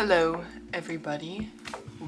Hello everybody,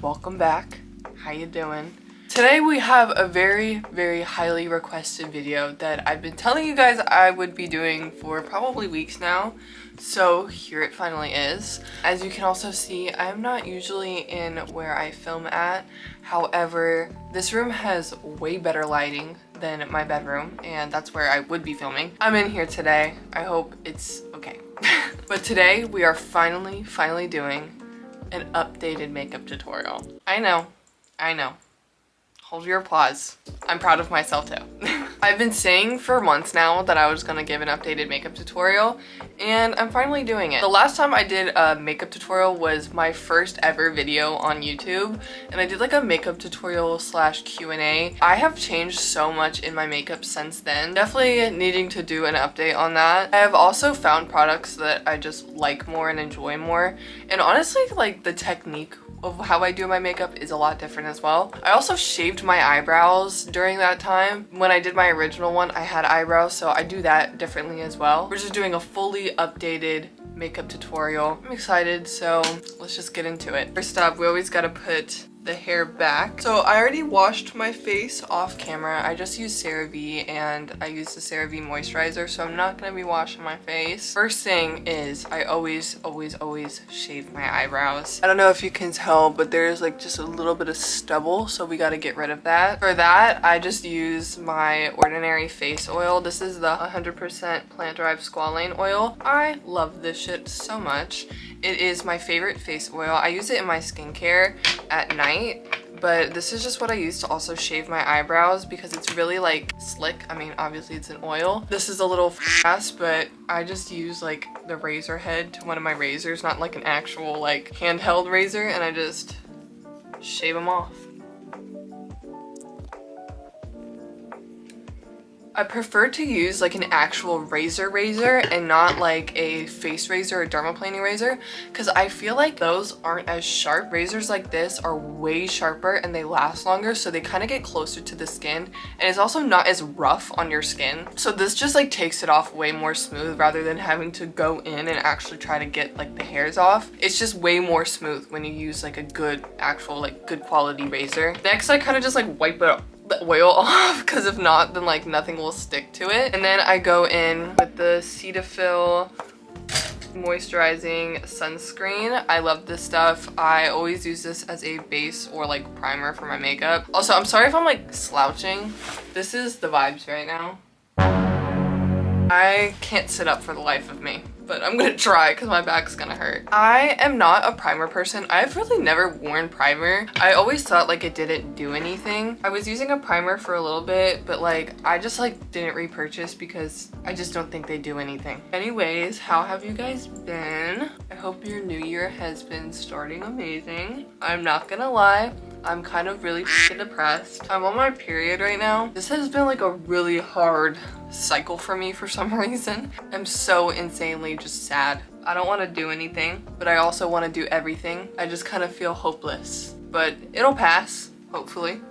welcome back. How you doing? Today we have a very highly requested video that I've been telling you guys I would be doing for probably weeks now. So here it finally is. As you can also see, I'm not usually in where I film at. However, this room has way better lighting than my bedroom, and that's where I would be filming. I'm in here today. I hope it's okay. But today we are finally doing an updated makeup tutorial. I know. Hold your applause. I'm proud of myself too. I've been saying for months now that I was gonna give an updated makeup tutorial, and I'm finally doing it. The last time I did a makeup tutorial was my first ever video on YouTube, and I did like a makeup tutorial slash Q&A. I have changed so much in my makeup since then. Definitely needing to do an update on that. I have also found products that I just like more and enjoy more, and honestly, like the technique of how I do my makeup is a lot different as well. I also shaved my eyebrows during that time. When I did my original one, I had eyebrows, so I do that differently as well. We're just doing a fully updated makeup tutorial. I'm excited, so let's just get into it. First up, we always gotta put the hair back. So I already washed my face off camera. I just used CeraVe and I used the CeraVe moisturizer, so I'm not gonna be washing my face. First thing is I always shave my eyebrows. I don't know if you can tell, but there's like just a little bit of stubble, so we gotta get rid of that. For that, I just use my ordinary face oil. This is the 100% plant-derived squalane oil. I love this shit so much. It is my favorite face oil. I use it in my skincare at night, but this is just what I use to also shave my eyebrows because it's really like slick. I mean, obviously it's an oil. This is a little fast, but I just use like the razor head to one of my razors, not like an actual like handheld razor, and I just shave them off. I prefer to use like an actual razor and not like a face razor or dermaplaning razor, because I feel like those aren't as sharp. Razors like this are way sharper and they last longer, so they kind of get closer to the skin, and it's also not as rough on your skin. So this just like takes it off way more smooth rather than having to go in and actually try to get like the hairs off. It's just way more smooth when you use like a good actual like good quality razor. Next, I kind of just like wipe it the oil off, because if not, then like nothing will stick to it. And then I go in with the Cetaphil moisturizing sunscreen. I love this stuff. I always use this as a base or like primer for my makeup. Also, I'm sorry if I'm like slouching. This is the vibes right now. I can't sit up for the life of me, but I'm gonna try because my back's gonna hurt. I am not a primer person. I've really never worn primer. I always thought like it didn't do anything. I was using a primer for a little bit, but like I just like didn't repurchase because I just don't think they do anything. Anyways, how have you guys been? I hope your new year has been starting amazing. I'm not gonna lie, I'm kind of really depressed. I'm on my period right now. This has been like a really hard cycle for me for some reason. I'm so insanely just sad. I don't want to do anything, but I also want to do everything. I just kind of feel hopeless, but it'll pass, hopefully.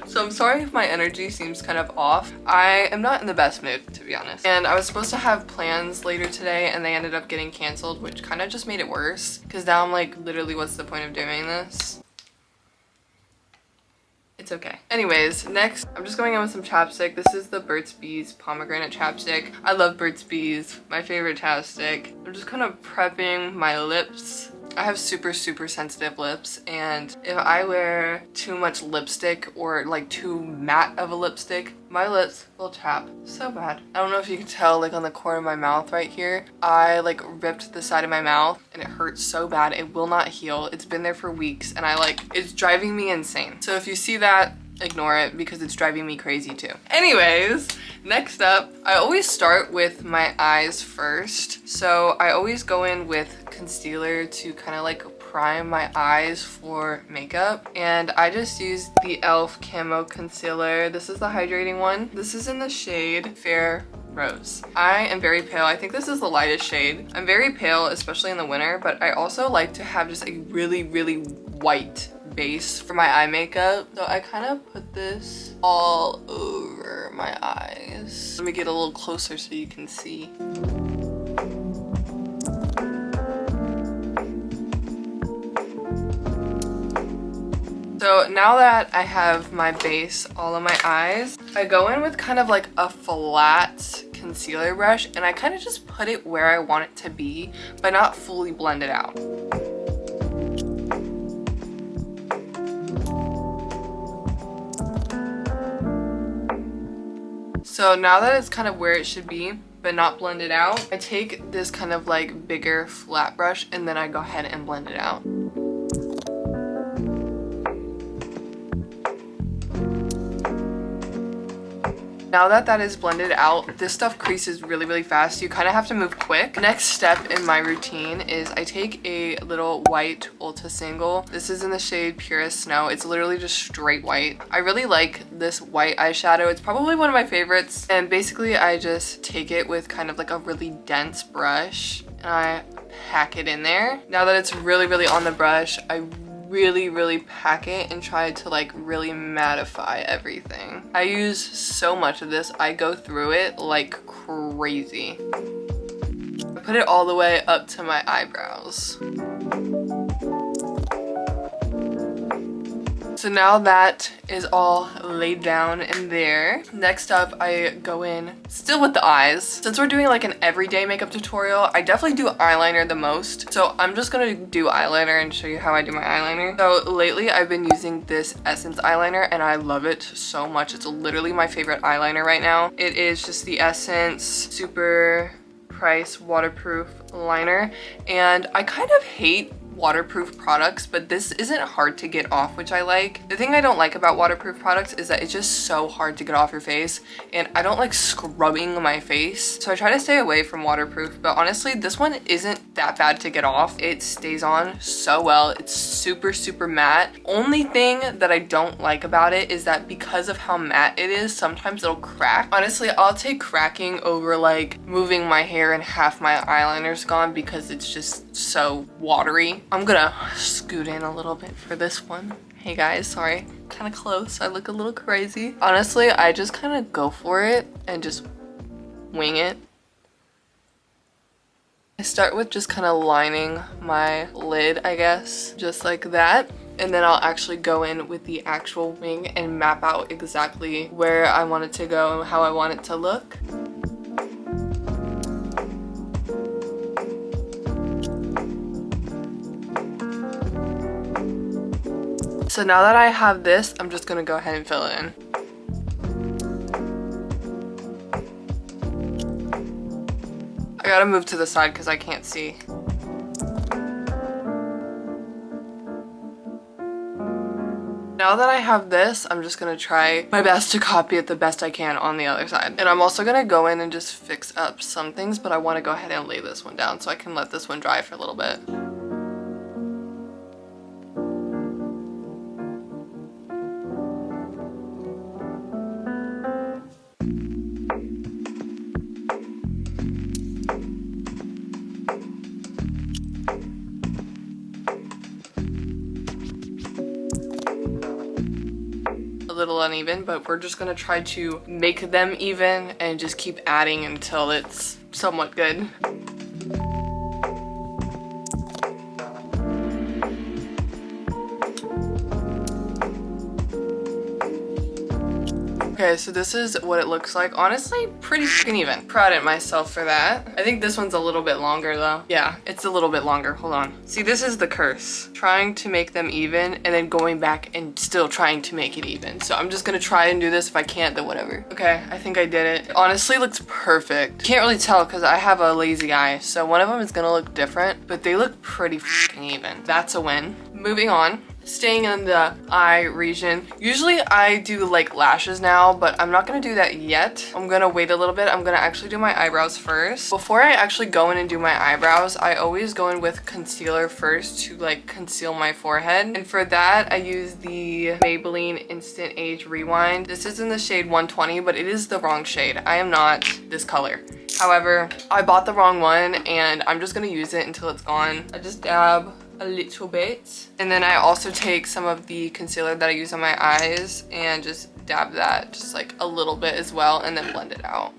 So I'm sorry if my energy seems kind of off. I am not in the best mood, to be honest. And I was supposed to have plans later today and they ended up getting canceled, which kind of just made it worse, because now I'm like, literally, what's the point of doing this? It's okay. Anyways, next, I'm just going in with some chapstick. This is the Burt's Bees pomegranate chapstick. I love Burt's Bees, my favorite chapstick. I'm just kind of prepping my lips. I have super sensitive lips, and if I wear too much lipstick or like too matte of a lipstick, my lips will chap so bad. I don't know if you can tell, like on the corner of my mouth right here, I like ripped the side of my mouth and it hurts so bad. It will not heal. It's been there for weeks and it's driving me insane. So if you see that, ignore it because it's driving me crazy too. Anyways, next up, I always start with my eyes first. So I always go in with concealer to kind of like prime my eyes for makeup, and I just use the e.l.f. Camo Concealer. This is the hydrating one. This is in the shade Fair Rose. I am very pale. I think this is the lightest shade. I'm very pale, especially in the winter, but I also like to have just a really white base for my eye makeup. So I kind of put this all over my eyes. Let me get a little closer so you can see. So now that I have my base all on my eyes, I go in with kind of like a flat concealer brush and I kind of just put it where I want it to be, but not fully blend it out. So now that it's kind of where it should be, but not blended out, I take this kind of like bigger flat brush and then I go ahead and blend it out. Now that that is blended out, this stuff creases really, really fast. You kind of have to move quick. Next step in my routine is I take a little white Ulta single. This is in the shade Purest Snow. It's literally just straight white. I really like this white eyeshadow. It's probably one of my favorites. And basically I just take it with kind of like a really dense brush and I pack it in there. Now that it's really, really on the brush, I really pack it and try to like really mattify everything. I use so much of this. I go through it like crazy. I put it all the way up to my eyebrows. So now that is all laid down in there. Next up, I go in still with the eyes. Since we're doing like an everyday makeup tutorial, I definitely do eyeliner the most. So I'm just gonna do eyeliner and show you how I do my eyeliner. So lately I've been using this Essence eyeliner and I love it so much. It's literally my favorite eyeliner right now. It is just the Essence Super Price Waterproof Liner. And I kind of hate waterproof products, but this isn't hard to get off, which I like. The thing I don't like about waterproof products is that it's just so hard to get off your face, and I don't like scrubbing my face, so I try to stay away from waterproof. But honestly, this one isn't that bad to get off. It stays on so well. It's super matte. Only thing that I don't like about it is that because of how matte it is, sometimes it'll crack. Honestly, I'll take cracking over like moving my hair and half my eyeliner's gone because it's just so watery. I'm gonna scoot in a little bit for this one. Hey guys, sorry, kind of close. I look a little crazy. Honestly, I just kind of go for it and just wing it. I start with just kind of lining my lid, I guess, just like that. And then I'll actually go in with the actual wing and map out exactly where I want it to go and how I want it to look. So now that I have this, I'm just gonna go ahead and fill it in. I gotta move to the side because I can't see. Now that I have this, I'm just gonna try my best to copy it the best I can on the other side. And I'm also gonna go in and just fix up some things, but I wanna go ahead and lay this one down so I can let this one dry for a little bit. Little uneven, but we're just gonna try to make them even and just keep adding until it's somewhat good. Okay, so this is what it looks like. Honestly, pretty freaking even. Proud of myself for that. I think this one's a little bit longer though. Yeah, it's a little bit longer. Hold on. See, this is the curse. Trying to make them even and then going back and still trying to make it even. So I'm just gonna try and do this. If I can't, then whatever. Okay, I think I did it. It honestly looks perfect. Can't really tell because I have a lazy eye. So one of them is gonna look different, but they look pretty freaking even. That's a win. Moving on. Staying in the eye region. Usually I do like lashes now, but I'm not gonna do that yet. I'm gonna wait a little bit. I'm gonna actually do my eyebrows first. Before I actually go in and do my eyebrows, I always go in with concealer first to like conceal my forehead. And for that, I use the Maybelline Instant Age Rewind. This is in the shade 120, but it is the wrong shade. I am not this color. However, I bought the wrong one and I'm just gonna use it until it's gone. I just dab a little bit. And then I also take some of the concealer that I use on my eyes and just dab that just like a little bit as well and then blend it out.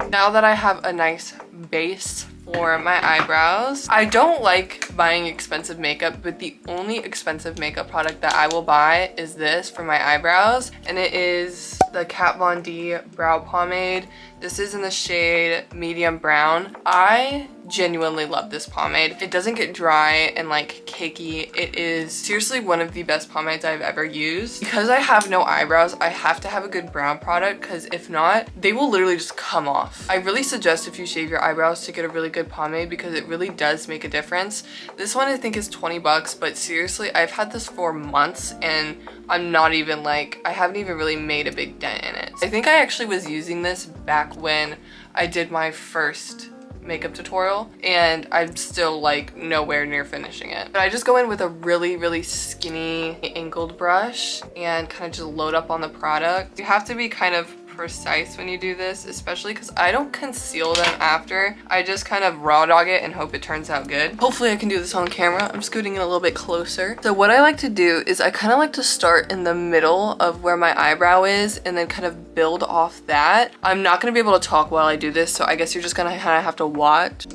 Now that I have a nice base for my eyebrows. I don't like buying expensive makeup, but the only expensive makeup product that I will buy is this for my eyebrows, and it is the Kat Von D brow pomade. This is in the shade medium brown. I genuinely love this pomade. It doesn't get dry and like cakey. It is seriously one of the best pomades I've ever used. Because I have no eyebrows, I have to have a good brow product, because if not, they will literally just come off. I really suggest if you shave your eyebrows to get a really good pomade, because it really does make a difference. This one I think is 20 bucks, but seriously, I've had this for months and I'm not even like, I haven't even really made a big dent in it. I think I actually was using this back when I did my first makeup tutorial, and I'm still like nowhere near finishing it. But I just go in with a really skinny angled brush and kind of just load up on the product. You have to be kind of precise when you do this, especially because I don't conceal them after. I just kind of raw dog it and hope it turns out good. Hopefully I can do this on camera. I'm scooting in a little bit closer. So what I like to do is I kind of like to start in the middle of where my eyebrow is and then kind of build off that. I'm not going to be able to talk while I do this, so I guess you're just going to kind of have to watch.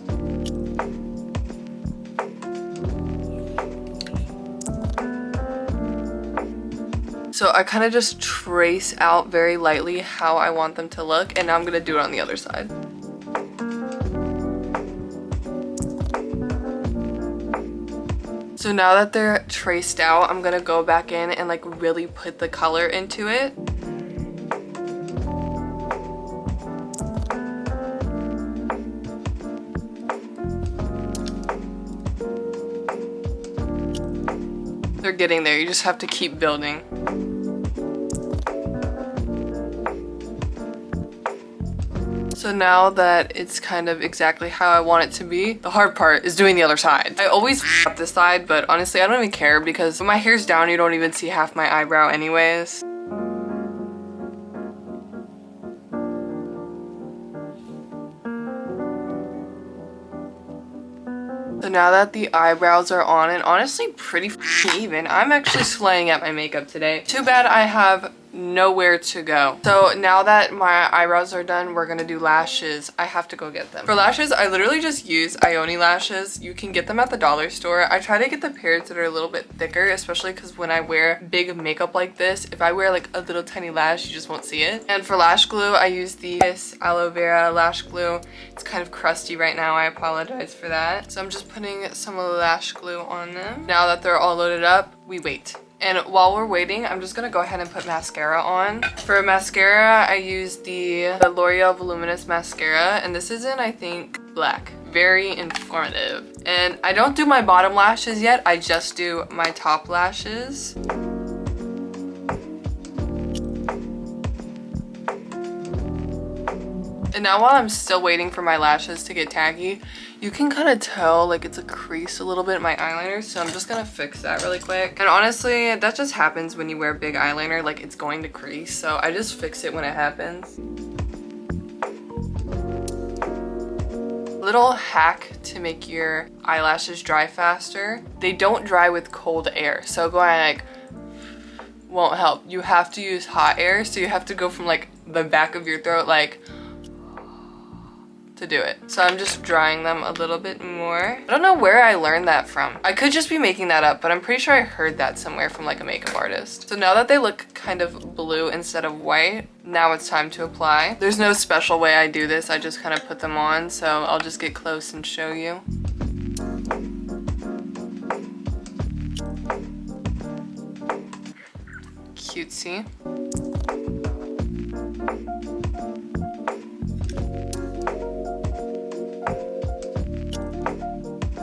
So I kind of just trace out very lightly how I want them to look, and now I'm going to do it on the other side. So now that they're traced out, I'm going to go back in and like really put the color into it. They're getting there, you just have to keep building. So now that it's kind of exactly how I want it to be, the hard part is doing the other side. I always f up this side, but honestly I don't even care, because when my hair's down you don't even see half my eyebrow anyways. So now that the eyebrows are on, and honestly pretty even, I'm actually slaying at my makeup today. Too bad I have nowhere to go. So now that my eyebrows are done, we're gonna do lashes. I have to go get them. For lashes, I literally just use Ioni lashes. You can get them at the dollar store. I try to get the pairs that are a little bit thicker, especially because when I wear big makeup like this, if I wear like a little tiny lash, you just won't see it. And for lash glue, I use the aloe vera lash glue. It's kind of crusty right now. I apologize for that. So I'm just putting some lash glue on them. Now that they're all loaded up, we wait. And while we're waiting, I'm just gonna go ahead and put mascara on. For mascara, I use the L'Oreal Voluminous Mascara, and this is in, I think, black. Very informative. And I don't do my bottom lashes yet, I just do my top lashes. And now while I'm still waiting for my lashes to get tacky, you can kind of tell like it's a crease a little bit in my eyeliner, so I'm just gonna fix that really quick. And honestly, that just happens when you wear big eyeliner, like it's going to crease, so I just fix it when it happens. Little hack to make your eyelashes dry faster. They don't dry with cold air, so going like won't help. You have to use hot air, so you have to go from like the back of your throat like to do it. So I'm just drying them a little bit more. I don't know where I learned that from. I could just be making that up, but I'm pretty sure I heard that somewhere from like a makeup artist. So now that they look kind of blue instead of white, now it's time to apply. There's no special way I do this, I just kind of put them on, so I'll just get close and show you. Cutesy.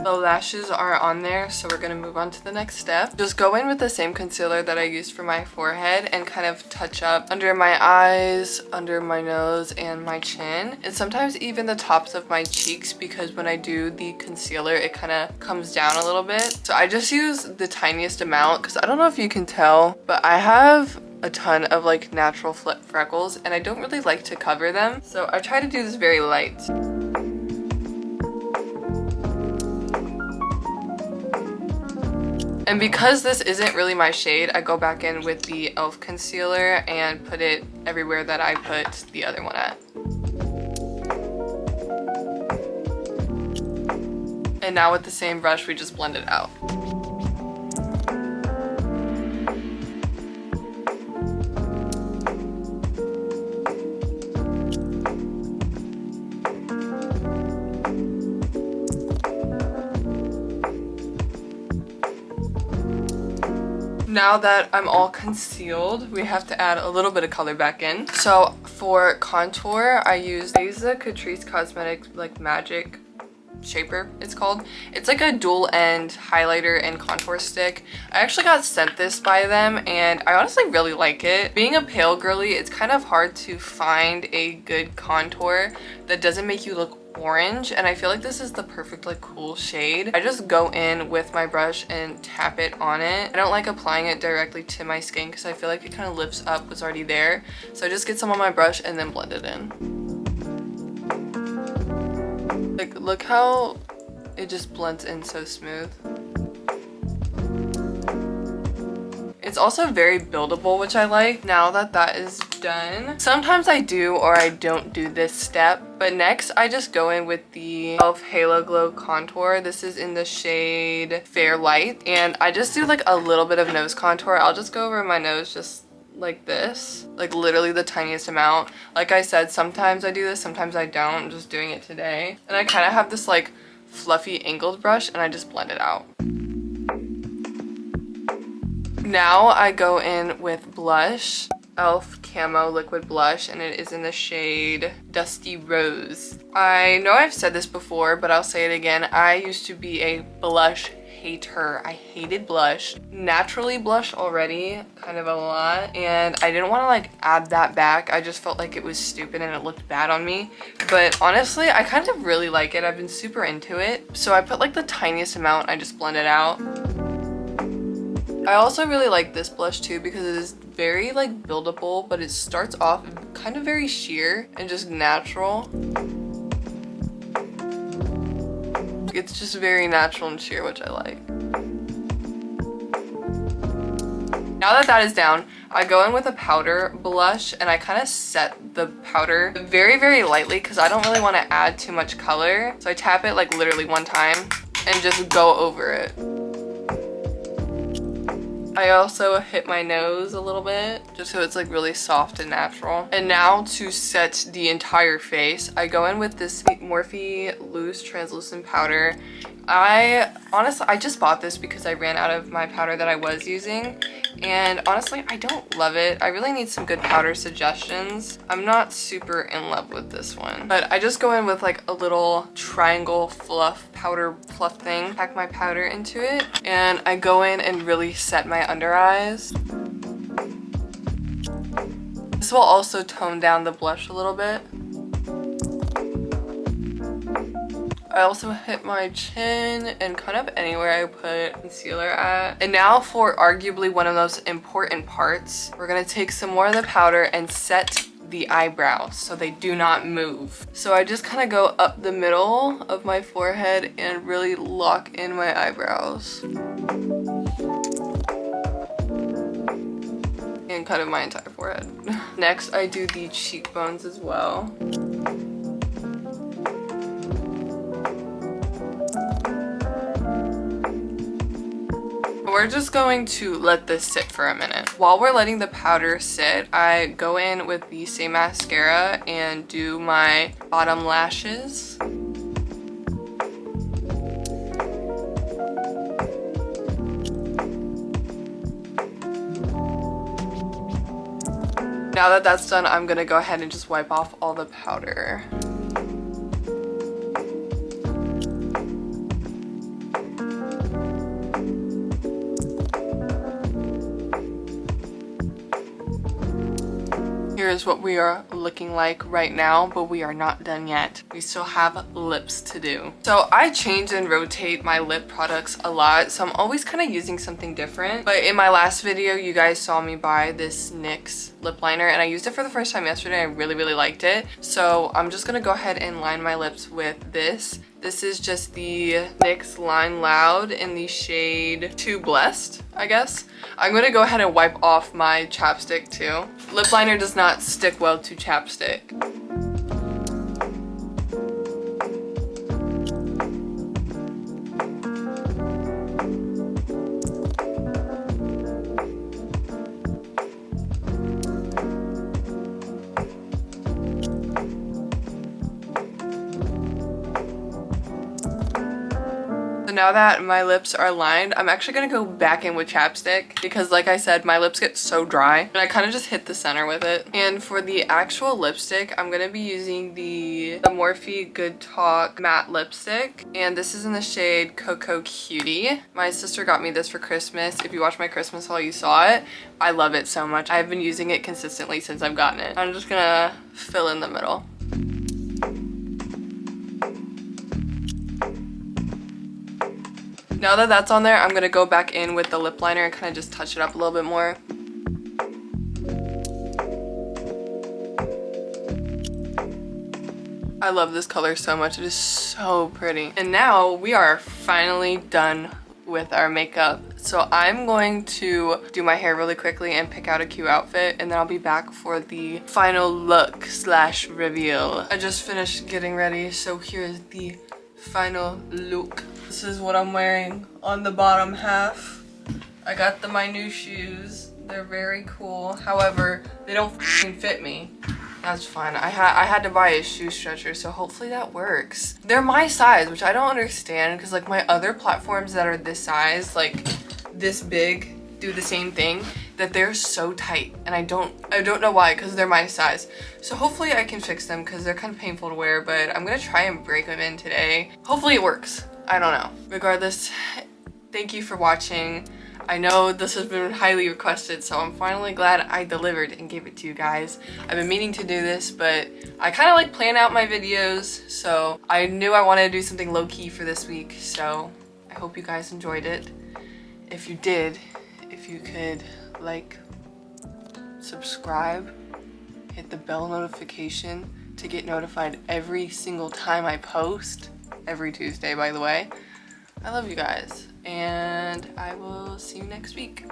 The lashes are on there, so we're gonna move on to the next step. Just go in with the same concealer that I used for my forehead and kind of touch up under my eyes, under my nose, and my chin, and sometimes even the tops of my cheeks, because when I do the concealer, it kind of comes down a little bit. So I just use the tiniest amount, because I don't know if you can tell, but I have a ton of like natural freckles, and I don't really like to cover them, so I try to do this very light. And because this isn't really my shade, I go back in with the e.l.f. concealer and put it everywhere that I put the other one at. And now with the same brush, we just blend it out. Now that I'm all concealed, we have to add a little bit of color back in. So for contour, I use Gaza Catrice Cosmetics like Magic Shaper, it's called. It's like a dual end highlighter and contour stick. I actually got sent this by them and I honestly really like it. Being a pale girly, it's kind of hard to find a good contour that doesn't make you look orange, and I feel like this is the perfect like cool shade. I just go in with my brush and tap it on it. I don't like applying it directly to my skin because I feel like it kind of lifts up what's already there. So I just get some on my brush and then blend it in. Like, look how it just blends in so smooth. It's also very buildable, which I like. Now that that is done, sometimes I do or I don't do this step, but next I just go in with the e.l.f. Halo Glow Contour. This is in the shade Fair Light, and I just do like a little bit of nose contour. I'll just go over my nose just like this, like literally the tiniest amount. Like I said, sometimes I do this, sometimes I don't. I'm just doing it today. And I kind of have this like fluffy angled brush and I just blend it out. Now I go in with blush, e.l.f. Camo Liquid Blush, and it is in the shade Dusty Rose. I know I've said this before, but I'll say it again. I used to be a blush hater. I hated blush. Naturally blush already, kind of a lot, and I didn't want to like add that back. I just felt like it was stupid and it looked bad on me. But honestly, I kind of really like it. I've been super into it. So I put like the tiniest amount, I just blend it out. I also really like this blush too because it is very like buildable, but it starts off kind of very sheer and just natural. It's just very natural and sheer, which I like. Now that that is down, I go in with a powder blush and I kind of set the powder very, very lightly because I don't really want to add too much color. So I tap it like literally one time and just go over it. I also hit my nose a little bit just so it's like really soft and natural. And now to set the entire face, I go in with this Morphe loose translucent powder. I just bought this because I ran out of my powder that I was using, and honestly I don't love it. I really need some good powder suggestions. I'm not super in love with this one, but I just go in with like a little triangle powder fluff thing, pack my powder into it, and I go in and really set my under eyes. This will also tone down the blush a little bit. I also hit my chin and kind of anywhere I put concealer at. And now for arguably one of those important parts, we're gonna take some more of the powder and set the eyebrows so they do not move. So I just kind of go up the middle of my forehead and really lock in my eyebrows. And kind of my entire forehead. Next, I do the cheekbones as well. We're just going to let this sit for a minute. While we're letting the powder sit, I go in with the same mascara and do my bottom lashes. Now that that's done, I'm gonna go ahead and just wipe off all the powder. Here's what we are looking like right now, but we are not done yet. We still have lips to do. So I change and rotate my lip products a lot, so I'm always kind of using something different. But in my last video, you guys saw me buy this NYX lip liner, and I used it for the first time yesterday. I really, really liked it. So I'm just gonna go ahead and line my lips with this. This is just the NYX Line Loud in the shade Too Blessed, I guess. I'm gonna go ahead and wipe off my chapstick too. Lip liner does not stick well to chapstick. now that my lips are lined, I'm actually gonna go back in with chapstick because like I said, my lips get so dry and I kind of just hit the center with it. And for the actual lipstick, I'm gonna be using the Morphe Good Talk matte lipstick, and this is in the shade Cocoa Cutie. My sister got me this for Christmas. If you watched my Christmas haul, you saw it. I love it so much. I've been using it consistently since I've gotten it. I'm just gonna fill in the middle. Now that that's on there, I'm gonna go back in with the lip liner and kind of just touch it up a little bit more. I love this color so much. It is so pretty. And now we are finally done with our makeup. So I'm going to do my hair really quickly and pick out a cute outfit, and then I'll be back for the final look slash reveal. I just finished getting ready, so here's the final look. This is what I'm wearing on the bottom half. I got my new shoes. They're very cool. However, they don't fit me. That's fine. I had to buy a shoe stretcher, so hopefully that works. They're my size, which I don't understand because like my other platforms that are this size, like this big, do the same thing, that they're so tight, and I don't know why, because they're my size. So hopefully I can fix them because they're kind of painful to wear, but I'm gonna try and break them in today. Hopefully it works. I don't know. Regardless, thank you for watching. I know this has been highly requested, so I'm finally glad I delivered and gave it to you guys. I've been meaning to do this, but I kind of like plan out my videos, so I knew I wanted to do something low-key for this week, so I hope you guys enjoyed it. If you did, if you could like, subscribe, hit the bell notification to get notified every single time I post, every Tuesday by the way. I love you guys, and I will see you next week.